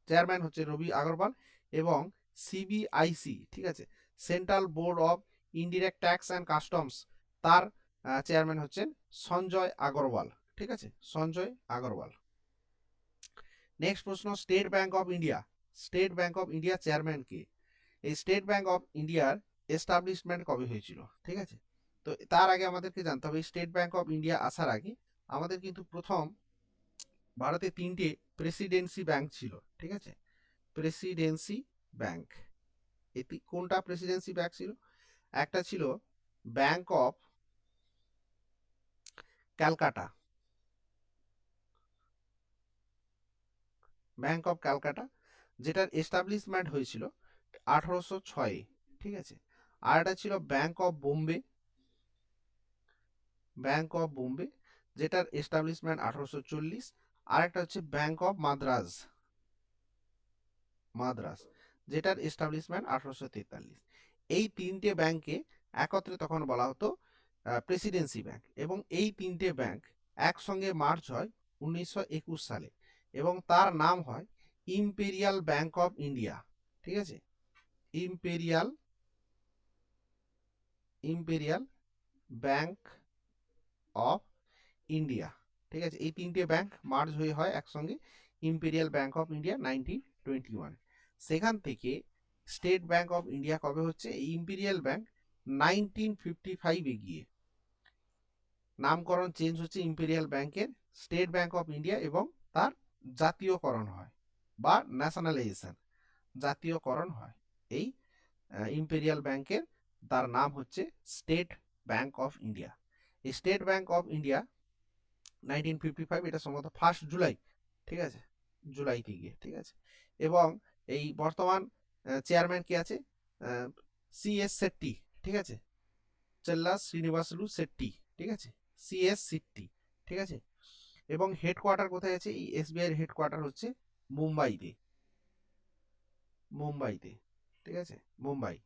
চেয়ারম্যান হচ্ছে রবি আগরওয়াল। এবং সিবিআইসি, ঠিক আছে, central board of indirect tax and customs, তার চেয়ারম্যান হচ্ছেন সঞ্জয় আগরওয়াল, ঠিক আছে, সঞ্জয় আগরওয়াল। নেক্সট প্রশ্ন, state bank of India. State bank of India chairman কে? এই স্টেট ব্যাংক অফ ইন্ডিয়ার এস্টাবলিশমেন্ট কবে হয়েছিল, ঠিক আছে। তো তার আগে আমাদেরকে জানতে হবে স্টেট ব্যাংক অফ ইন্ডিয়া আসার আগে আমাদের কিন্তু প্রথম ভারতে 3টে প্রেসিডেন্সি ব্যাংক ছিল, ঠিক আছে। প্রেসিডেন্সি ব্যাংক, এটি কোনটা প্রেসিডেন্সি ব্যাংক ছিল? একটা ছিল bank of Calcutta, bank of Calcutta, যেটার এস্টাবলিশমেন্ট হয়েছিল 1806, ঠিক আছে। আর একটা ছিল bank of Bombay, bank of Bombay, যেটার এস্টাবলিশমেন্ট 1840। আর একটা হচ্ছে ব্যাংক অফ মাদ্রাজ, মাদ্রাজ, যেটার এস্টাবলিশমেন্ট 1843। এই 3টে ব্যাংকে একত্রে তখন বলা হতো প্রেসিডেন্সি ব্যাংক। এবং এই 3টে ব্যাংক একসঙ্গে মার্চ হয় 1921 সালে, এবং তার নাম হয় ইম্পেরিয়াল ব্যাংক অফ ইন্ডিয়া, ঠিক আছে। Imperial imperial bank of India, ঠিক আছে। এই 3টে ব্যাংক মার্জ হয়ে হয় একসঙ্গে ইম্পেরিয়াল ব্যাংক অফ ইন্ডিয়া 1921। সেখান থেকে স্টেট ব্যাংক অফ ইন্ডিয়া কবে হচ্ছে? এই ইম্পেরিয়াল ব্যাংক 1955-এ গিয়ে নামকরণ চেঞ্জ হচ্ছে ইম্পেরিয়াল ব্যাংকের স্টেট ব্যাংক অফ ইন্ডিয়া, এবং তার জাতীয়করণ হয় বা ন্যাশনালাইজেশন, জাতীয়করণ হয় এই ইম্পেরিয়াল ব্যাংকের। তার নাম হচ্ছে স্টেট ব্যাংক অফ ইন্ডিয়া। এই স্টেট ব্যাংক অফ ইন্ডিয়া 1955, এটা সম্ভবত 1 জুলাই, ঠিক আছে, জুলাইতে গিয়ে, ঠিক আছে। এবং এই বর্তমান চেয়ারম্যান কে আছে? সিএস শেট্টি, ঠিক আছে, চেল্লা শ্রীনিবাসলু শেট্টি, ঠিক আছে, সিএস শেট্টি, ঠিক আছে। এবং হেডকোয়ার্টার কোথায় আছে? এই এসবিআই এর হেডকোয়ার্টার হচ্ছে মুম্বাইতে, মুম্বাইতে, ঠিক আছে, মুম্বাই।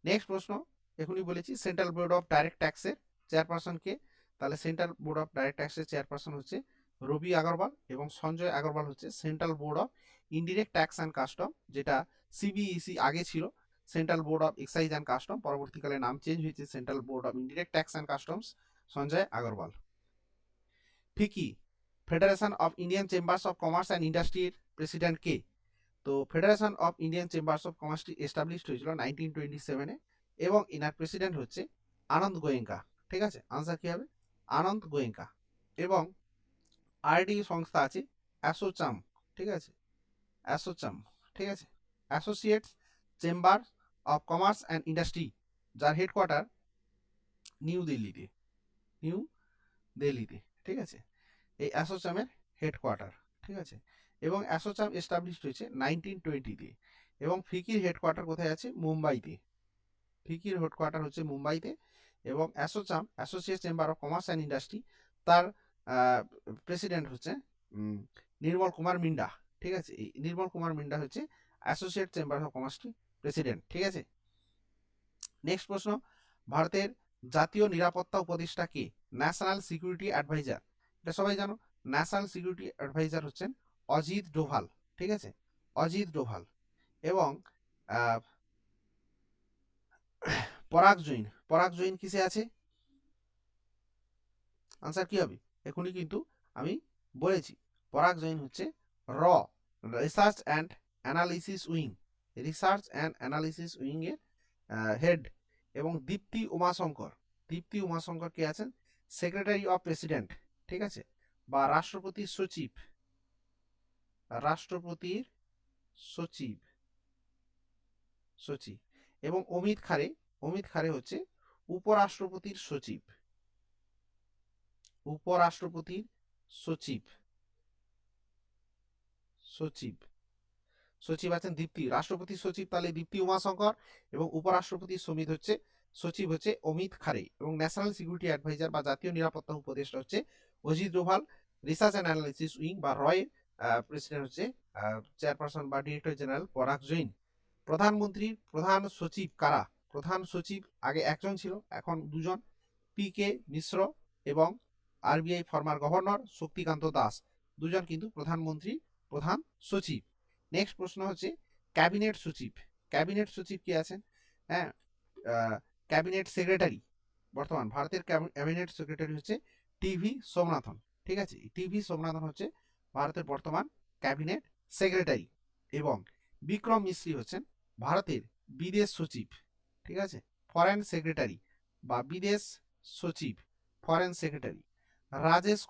নেক্সট প্রশ্ন, এখনই বলেছি সেন্ট্রাল বোর্ড অফ ডাইরেক্ট ট্যাক্সের চেয়ারপারসন কে? তাহলে সেন্ট্রাল বোর্ড অফ ডাইরেক্ট ট্যাক্সের চেয়ারপারসন হচ্ছে রবি আগরওয়াল, এবং সঞ্জয় আগরওয়াল হচ্ছে central board of indirect tax and custom, যেটা সিবিইসি আগে ছিল central board of excise and custom, পরবর্তীকালে নাম চেঞ্জ হয়েছে central board of indirect tax and customs, Sanjay Agarwal. FICCI, federation of Indian chambers of commerce and ইন্ডাস্ট্রির প্রেসিডেন্ট কে? তো federation of Indian chambers of কমার্সটি established হয়েছিল 1927-এ, এবং ইনার প্রেসিডেন্ট হচ্ছে আনন্দ গোয়েঙ্কা, ঠিক আছে। আনসার কি হবে? আনন্দ গোয়েঙ্কা। এবং আরডি সংস্থা আছে অ্যাসোচাম, ঠিক আছে, অ্যাসোচাম, ঠিক আছে, associates chamber of commerce and industry, যার হেডকোয়ার্টার নিউ দিল্লিতে, নিউ দিল্লিতে, ঠিক আছে। এই অ্যাসোচামের হেডকোয়ার্টার, ঠিক আছে। এবং অ্যাসোচাম এস্টাবলিশড হয়েছে 1920-তে। এবং ফিকির হেডকোয়ার্টার কোথায় আছে? মুম্বাইতে। ফিকির হেডকোয়ার্টার হচ্ছে মুম্বাইতে। এবং ASSOCHAM, associate chamber of commerce and industry, তার প্রেসিডেন্ট হচ্ছে নির্মল কুমার মিন্ডা, ঠিক আছে। এই নির্মল কুমার মিন্ডা হচ্ছে অ্যাসোসিয়েট চেম্বার অফ কমার্সটি প্রেসিডেন্ট, ঠিক আছে। নেক্সট প্রশ্ন, ভারতের জাতীয় নিরাপত্তা উপদেষ্টা কে? ন্যাশনাল সিকিউরিটি অ্যাডভাইজার, এটা সবাই জানো। ন্যাশনাল সিকিউরিটি অ্যাডভাইজার হচ্ছেন অজিত ডোভাল, ঠিক আছে, অজিত ডোভাল। এবং পরাগ জৈন কিসে আছে? আনসার কি হবে? এখনই কিন্তু আমি বলেছি, পরাগ জৈন হচ্ছে র, research and analysis wing, research and analysis wing এর হেড। এবং দীপ্তি উমাশঙ্কর, দীপ্তি উমাশঙ্কর কে আছেন? সেক্রেটারি অফ প্রেসিডেন্ট, ঠিক আছে, বা রাষ্ট্রপতির সচিব, রাষ্ট্রপতির সচিব, সচিব। এবং অমিত খারে, অমিত খারে হচ্ছে উপরাষ্ট্রপতির সচিব, উপরাষ্ট্রপতির সচিব, সচিব সচিব আছেন দীপ্তি, রাষ্ট্রপতির সচিব তাহলে দীপ্তি উমাশঙ্কর, এবং উপরাষ্ট্রপতির সচিব হচ্ছে অমিত খারে, এবং ন্যাশনাল সিকিউরিটি অ্যাডভাইজার বা জাতীয় নিরাপত্তা উপদেষ্টা হচ্ছে Ajit Doval, research and analysis wing বা রয়ের প্রেসিডেন্ট হচ্ছে চেয়ারপারসন বা ডিরেক্টর জেনারেল পরাগ জৈন। প্রধানমন্ত্রীর প্রধান সচিব কারা? প্রধান সচিব আগে একজন ছিল, এখন দুজন, পি কে মিশ্র এবং RBI former governor Shaktikanta Das, দুজন কিন্তু প্রধানমন্ত্রী প্রধান সচিব। নেক্সট প্রশ্ন হচ্ছে ক্যাবিনেট সচিব। ক্যাবিনেট সচিব কি আছেন? হ্যাঁ, ক্যাবিনেট সেক্রেটারি, বর্তমান ভারতের ক্যাবিনেট সেক্রেটারি হচ্ছে টিভি সোমনাথন। ঠিক আছে, টিভি সোমনাথন হচ্ছে ভারতের বর্তমান ক্যাবিনেট সেক্রেটারি। এবং বিক্রম মিশ্রি হচ্ছেন ভারতের বিদেশ সচিব। ঠিক আছে, ফরেন সেক্রেটারি বা বিদেশ সচিব, ফরেন সেক্রেটারি। রাজেশ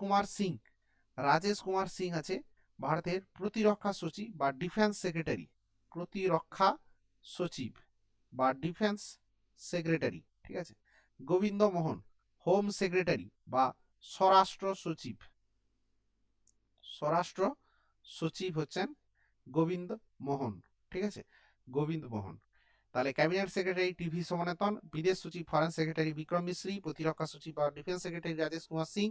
কুমার সিং আছে ভারতের প্রতিরক্ষা সচিব বা ডিফেন্স সেক্রেটারি, প্রতিরক্ষা সচিব বা ডিফেন্স সেক্রেটারি। ঠিক আছে, গোবিন্দ মোহন হোম সেক্রেটারি বা স্বরাষ্ট্র সচিব, স্বরাষ্ট্র সচিব হচ্ছেন গোবিন্দ মোহন। ঠিক আছে, গোবিন্দ মোহন। তাহলে ক্যাবিনেট সেক্রেটারি টিভি সোমনাথন, বিদেশ সচিব ফরেন সেক্রেটারি বিক্রম মিশ্রি, প্রতিরক্ষা সচিব বা defence secretary Rajesh Kumar Singh,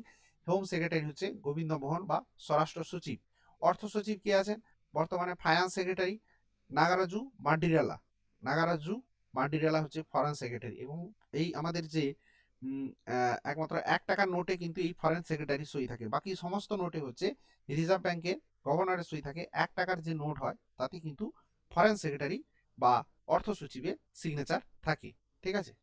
home secretary হচ্ছে গোবিন্দ মোহন বা স্বরাষ্ট্র সচিব। অর্থ সচিব কে আছেন? বর্তমানে ফাইন্যান্স সেক্রেটারি নাগারাজু মান্ডিরেলা, নাগারাজু মান্ডিরেলা হচ্ছে ফরেন সেক্রেটারি। এবং এই আমাদের যে একমাত্র 1 টাকার নোটে কিন্তু এই ফরেন সেক্রেটারি সই থাকে, বাকি সমস্ত নোটে হচ্ছে রিজার্ভ ব্যাংকের গভর্নরের সই থাকে। 1 টাকার যে নোট হয় তাতে কিন্তু ফরেন সেক্রেটারি বা অর্থ সচিবের সিগনেচার থাকে। ঠিক আছে,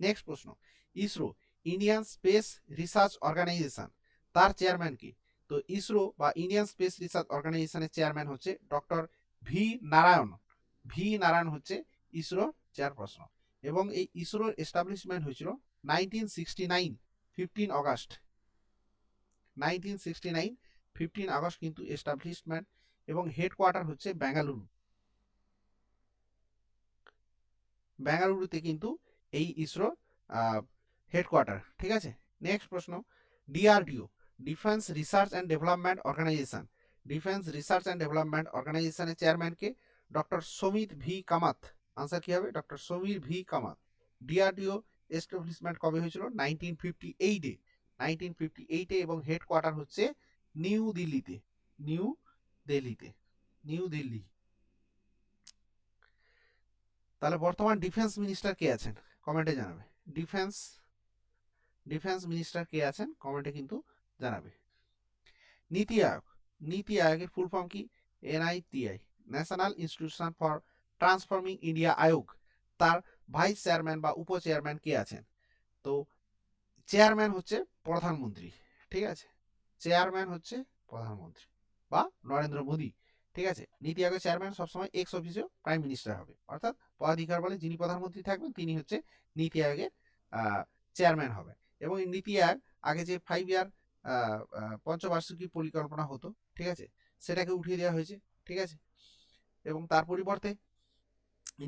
নেক্সট প্রশ্ন, ISRO Indian space research organisation, তার চেয়ারম্যান কি? তো ইসরো বা ইন্ডিয়ান স্পেস রিসার্চ অর্গানাইজেশনের চেয়ারম্যান হচ্ছে doctor V Narayan. V Narayan হচ্ছে ইসরো চেয়ারপারসন। এবং এই ইসরোর এস্টাবলিশমেন্ট হয়েছিল 1969 15 আগস্ট, 1969 15 আগস্ট কিন্তু এস্টাবলিশমেন্ট, এবং হেডকোয়ার্টার হচ্ছে বেঙ্গালুরু, বেঙ্গালুরুতে কিন্তু এই ইসরো হেডকোয়ার্টার। ঠিক আছে, নেক্সট প্রশ্ন, DRDO defence research and development organisation, defence research and development অর্গানাইজেশনের চেয়ারম্যানকে doctor Samir V Kamat. Answer কি হবে? Doctor Samir V Kamat. DRDO establishment কবে হয়েছিল? 1958-এ, 1958-এ, এবং হেডকোয়ার্টার হচ্ছে নিউ দিল্লিতে, নিউ দিল্লিতে, নিউ দিল্লি। তাহলে বর্তমান ডিফেন্স মিনিস্টার কে আছেন? কমেন্টে জানাবে। ডিফেন্স মিনিস্টার কে আছেন? কমেন্টে কিন্তু জানাবে। নীতি আয়োগ, নীতি আয়োগের ফুল ফর্ম কি? NITI, national institution for transforming India Aayog, তার ভাইস চেয়ারম্যান বা উপ চেয়ারম্যান কে আছেন? তো চেয়ারম্যান হচ্ছে প্রধানমন্ত্রী। ঠিক আছে, চেয়ারম্যান হচ্ছে প্রধানমন্ত্রী বা নরেন্দ্র মোদী। ঠিক আছে, নীতি আয়োগের চেয়ারম্যান সবসময় এক্স অফিসিও প্রাইম মিনিস্টার হবে, অর্থাৎ পদাধিকার বলে যিনি প্রধানমন্ত্রী থাকবেন তিনি হচ্ছে নীতি আয়োগের চেয়ারম্যান হবে। এবং এই নীতি আয়োগ আগে যে 5 ইয়ার পঞ্চবার্ষিকী পরিকল্পনা হতো, ঠিক আছে, সেটাকে উঠিয়ে দেওয়া হয়েছে। ঠিক আছে, এবং তার পরিবর্তে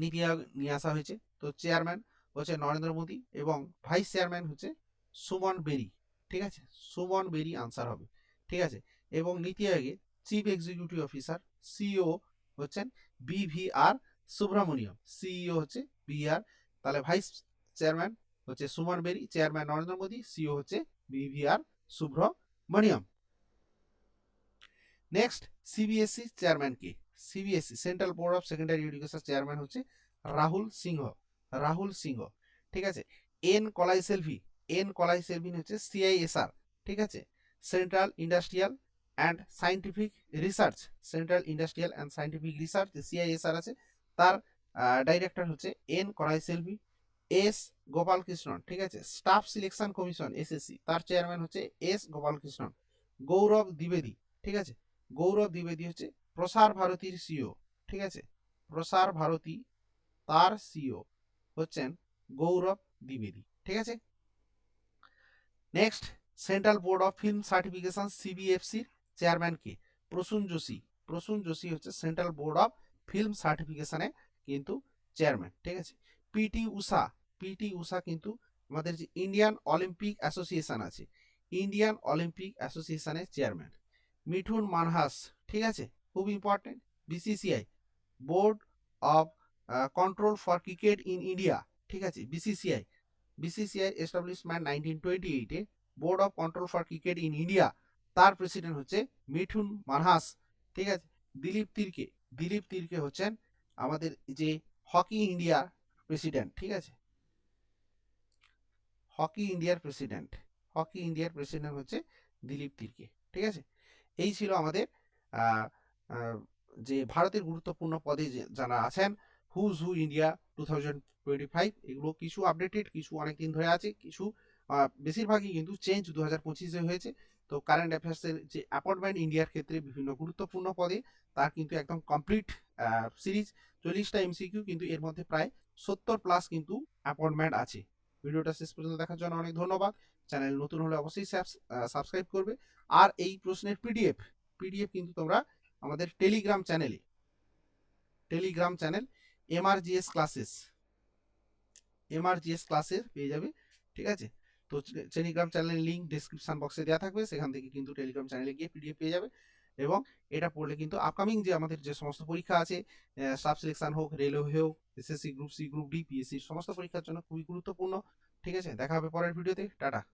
নীতি আয়োগ নিয়ে আসা হয়েছে। তো চেয়ারম্যান হচ্ছে নরেন্দ্র মোদী এবং ভাইস চেয়ারম্যান হচ্ছে সুমন বেরি। ঠিক আছে, সুমন বেরি আনসার হবে। ঠিক আছে, এবং নীতি আয়োগের চিফ এক্সিকিউটিভ অফিসার সিইও হচ্ছেন বিভিআর সুব্রমণিয়ম, সিইও হচ্ছে বিআর। তাহলে ভাইস চেয়ারম্যান হচ্ছে সুমন বেরি, চেয়ারম্যান নরেন্দ্র মোদী, সিইও হচ্ছে BVR Subrahmanyam. Next, CBSE chairman কে? CBSE central board of secondary education chairman হচ্ছে রাহুল সিংহ, রাহুল সিংহ। ঠিক আছে, এন কলাই সেলভি, এন কলাই সেলভি হচ্ছে সিআইএসআর। ঠিক আছে, central industrial and scientific research, central industrial and scientific research CISR আছে, তার ডাইরেক্টর হচ্ছে এন কলাই সেলভি। এস গোপালকৃষ্ণন, ঠিক আছে, স্টাফ সিলেকশন কমিশন এসএসসি, তার চেয়ারম্যান হচ্ছে এস গোপালকৃষ্ণন। গৌরব দ্বিবেদী, ঠিক আছে, গৌরব দ্বিবেদী হচ্ছে প্রসার ভারতীর সিও। ঠিক আছে, প্রসার ভারতী, তার সিও হচ্ছেন গৌরব দ্বিবেদী। ঠিক আছে, next, central board of film certification সিবিএফসির চেয়ারম্যান কে? প্রসূন যোশী, প্রসূন যোশী হচ্ছে সেন্ট্রাল বোর্ড অফ ফিল্ম সার্টিফিকেশনে কিন্তু চেয়ারম্যান। ঠিক আছে, পিটি উষা, পিটি উষা কিন্তু আমাদের যে ইন্ডিয়ান অলিম্পিক অ্যাসোসিয়েশন আছে, ইন্ডিয়ান অলিম্পিক অ্যাসোসিয়েশনের চেয়ারম্যান। মিঠুন মানহাস, ঠিক আছে, খুব important. BCCI, board of control for cricket in India, ঠিক আছে, বিসিসিআই। বিসিসিআই এস্টাবলিশমেন্ট 1928-এ board of control for cricket in India, তার প্রেসিডেন্ট হচ্ছে মিঠুন মানহাস, ঠিক আছে। দিলীপ তিরকে হচ্ছেন আমাদের যে হকি ইন্ডিয়ার প্রেসিডেন্ট, ঠিক আছে, হকি ইন্ডিয়ার প্রেসিডেন্ট হচ্ছে দিলীপ তিরকে, ঠিক আছে। এই ছিল আমাদের যে ভারতের গুরুত্বপূর্ণ পদে যারা আছেন, হুজ হু ইন্ডিয়া 2025। এগুলো কিছু আপডেটেড, কিছু অনেকদিন ধরে আছে, কিছু বেশিরভাগই কিন্তু চেঞ্জ 2025-এ হয়েছে। তো কারেন্ট অ্যাফেয়ার্সের যে অ্যাপয়েন্টমেন্ট ইন্ডিয়ার ক্ষেত্রে বিভিন্ন গুরুত্বপূর্ণ পদে, তার কিন্তু একদম কমপ্লিট সিরিজ, 40টা এমসিকিউ, কিন্তু এর মধ্যে প্রায় 70+ কিন্তু অ্যাপয়েন্টমেন্ট আছে। ভিডিওটা শেষ পর্যন্ত দেখার জন্য অনেক ধন্যবাদ। চ্যানেল নতুন হলে অবশ্যই সাবস্ক্রাইব করবে। আর এই প্রশ্নের পিডিএফ কিন্তু তোমরা আমাদের টেলিগ্রাম চ্যানেল এমআরজিএস ক্লাসে পেয়ে যাবে, ঠিক আছে। তো টেলিগ্রাম চ্যানেলের লিঙ্ক ডেসক্রিপশন বক্সে দেওয়া থাকবে, সেখান থেকে কিন্তু টেলিগ্রাম চ্যানেলে গিয়ে পিডিএফ পেয়ে যাবে। এবং এটা পড়লে কিন্তু আপকামিং যে আমাদের যে সমস্ত পরীক্ষা আছে, স্টাফ সিলেকশন হোক, রেলওয়ে হোক, SSC group C, group D, PSC, সমস্ত পরীক্ষার জন্য খুবই গুরুত্বপূর্ণ, ঠিক আছে। দেখা হবে পরের ভিডিওতে। টাটা।